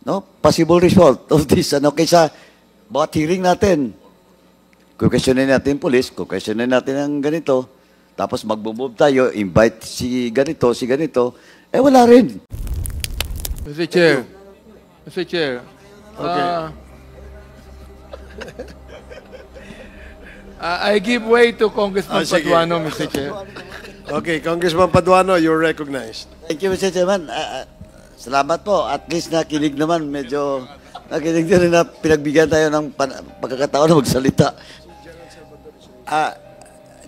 no, possible result of this, ano, kaysa baka hearing natin, kukesyonin natin yung police, kukesyonin natin ang ganito, tapos magbo-move tayo, invite si ganito, eh wala rin. Mr. Chair. Mr. Chair. Okay. I give way to Congressman Sige. Paduano, Mr. Chair. Okay, Congressman Paduano, you're recognized. Thank you, Mr. Chairman. Salamat po. At least nakinig naman. Medyo nakinig din na pinagbigyan tayo ng pagkakataon na magsalita.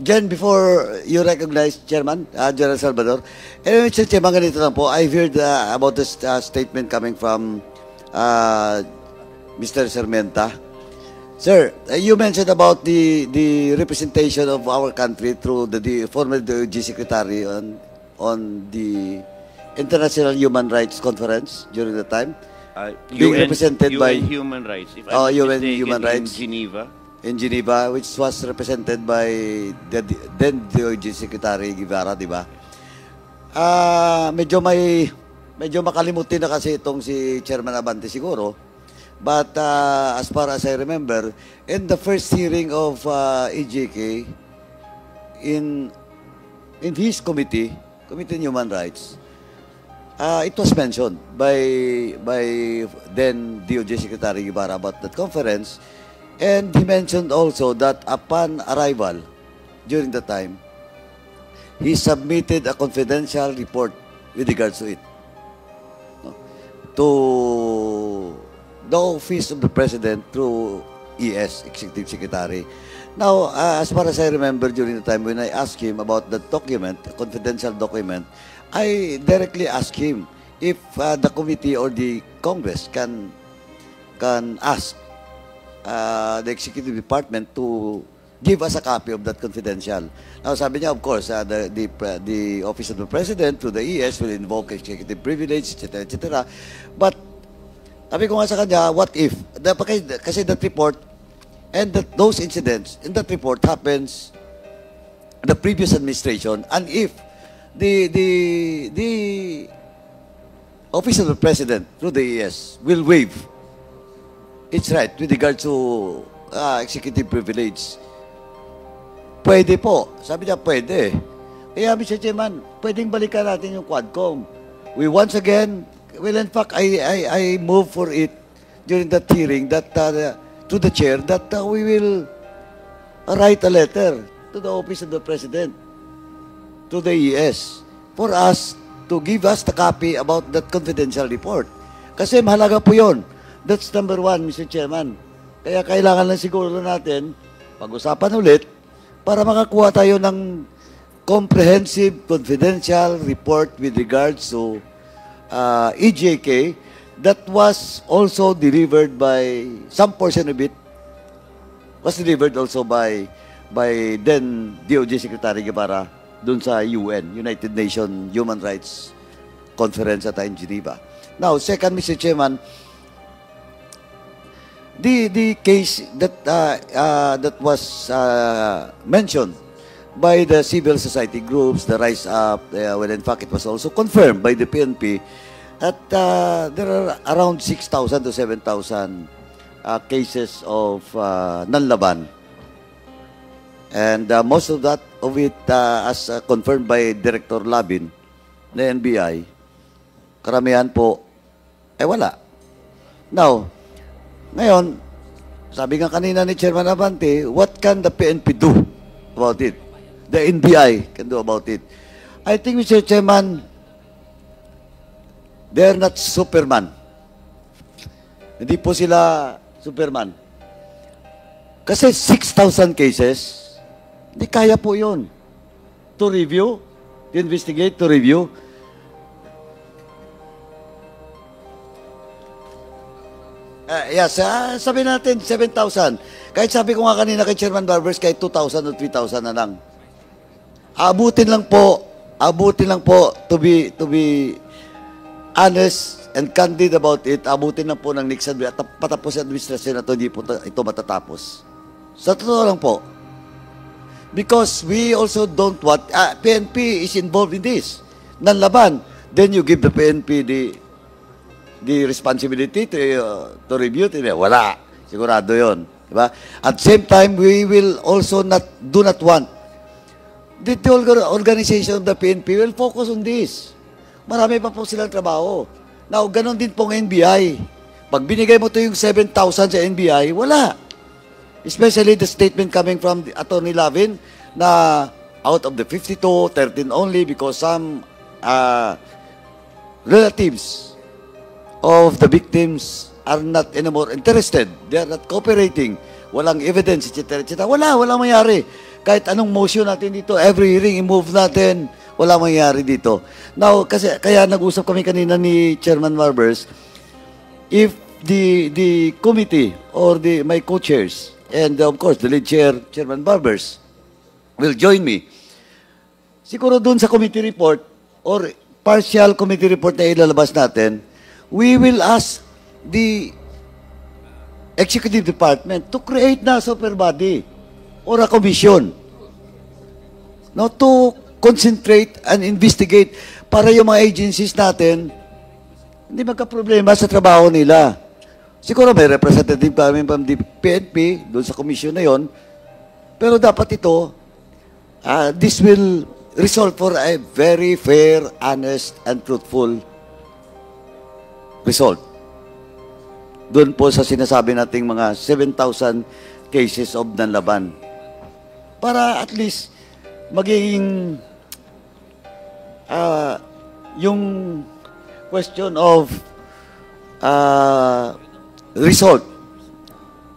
Jen, before you recognize Chairman, General Salvador, Mr. Chairman, ganito lang po. I heard about this statement coming from Mr. Sermenta. Sir, you mentioned about the representation of our country through the former DOJ Secretary on the International Human Rights Conference during the time. Being represented by Human Rights. If UN I'm mistaken, Human Rights in Geneva. in Geneva, which was represented by the then DOJ Secretary Guevara, di ba? Medyo makalimutin na kasi itong si Chairman Abante siguro. But as far as I remember, in the first hearing of EJK, in his Committee on Human Rights, it was mentioned by then DOJ Secretary Guevara about that conference, and he mentioned also that upon arrival during the time, he submitted a confidential report with regards to it to the Office of the President through ES, Executive Secretary. Now, as far as I remember during the time when I asked him about the document, a confidential document, I directly asked him if the committee or the Congress can ask the Executive Department to give us a copy of that confidential. Now, sabi niya, of course, the Office of the President through the ES will invoke executive privilege, etc., etc. But sabi ko nga sa kanya, what if? Kasi that report and those incidents in that report happens in the previous administration, and if the Office of the President through the ES will waive its right with regard to executive privilege, pwede po. Sabi niya, pwede. Kaya, Mr. Chairman, pwedeng balikan natin yung Quadcom. We once again, well, in fact, I move for it during that hearing that to the chair that we will write a letter to the Office of the President, to the ES, for us to give us the copy about that confidential report. Kasi mahalaga po yun. That's number one, Mr. Chairman. Kaya kailangan lang siguro natin pag-usapan ulit para makakuha tayo ng comprehensive confidential report with regards to EJK that was also delivered by some portion of it was delivered also by then DOJ Secretary Guevara dun sa UN, United Nations Human Rights Conference at in Geneva. Now, second, Mr. Chairman, the case that was mentioned by the civil society groups, the Rise Up, well, in fact, it was also confirmed by the PNP that there are around 6,000 to 7,000 cases of nanlaban. And most of it, as confirmed by Director Labin, na NBI, karamihan po, wala. Now, ngayon, sabi nga kanina ni Chairman Abante, what can the PNP do about it? The NBI can do about it. I think, Mr. Chairman, they're not Superman. Hindi po sila Superman. Kasi 6,000 cases, hindi kaya po yun. To review, to investigate, to review. Yes, sabi natin 7,000. Kahit sabi ko nga kanina kay Chairman Barbers, kahit 2,000 o 3,000 na lang. Abutin lang po to be honest and candid about it. Abutin lang po ng next at patapos ang administrasyon na to, hindi po ito matatapos. Sa totoo lang po. Because we also don't want, PNP is involved in this. Nanlaban. Then you give the PNP the responsibility to review it? Wala. Sigurado yon, di ba? At same time, we will also do not want the organization of the PNP will focus on this. Marami pa po silang trabaho. Now, ganon din pong NBI. Pag binigay mo to yung 7,000 sa NBI, wala. Especially the statement coming from Attorney Lavin na out of the 52, 13 only because some relatives of the victims are not anymore interested. They are not cooperating. Walang evidence, etc. etc. Walang mangyari. Kahit anong motion natin dito, every hearing, i-move natin, wala mangyari dito. Now, kaya nag-usap kami kanina ni Chairman Marbers, if the committee or my co-chairs, and of course, the lead chair, Chairman Barbers, will join me, siguro dun sa committee report or partial committee report na ilalabas natin, we will ask the executive department to create na super body or a commission, no, to concentrate and investigate para yung mga agencies natin hindi magka-problema sa trabaho nila. Siguro may representative kami from the PNP doon sa commission na yon, pero dapat ito, this will result for a very fair, honest, and truthful result. Doon po sa sinasabi nating mga 7,000 cases of nanlaban. Para at least magiging yung question of result,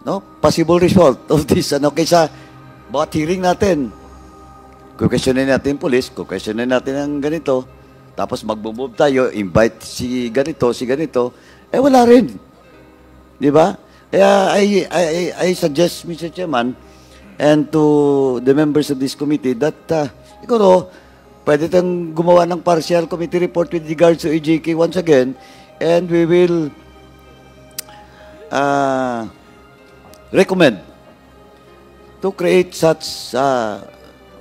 no? Possible result of this, kaysa bawat hearing natin, kukwestiyonin natin yung police, kukwestiyonin natin ang ganito, tapos magbo-move tayo, invite si ganito, wala rin. Di ba? Kaya I suggest, Mr. Chairman, and to the members of this committee that siguro pwede tayong gumawa ng partial committee report with regards to EJK once again, and we will recommend to create such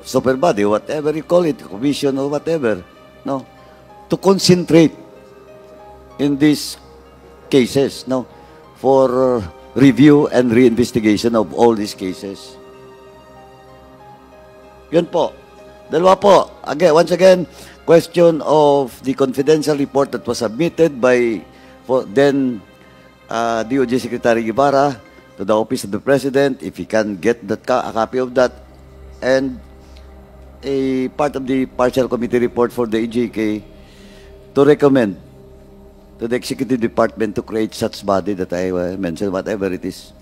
super body, whatever you call it, commission or whatever, no, to concentrate in these cases, no, for review and reinvestigation of all these cases. Yun po. Dalawa po. Again, once again, question of the confidential report that was submitted by then DOJ Secretary Guevara to the Office of the President, if he can get a copy of that, and a part of the partial committee report for the EJK to recommend to the Executive Department to create such body that I mentioned, whatever it is.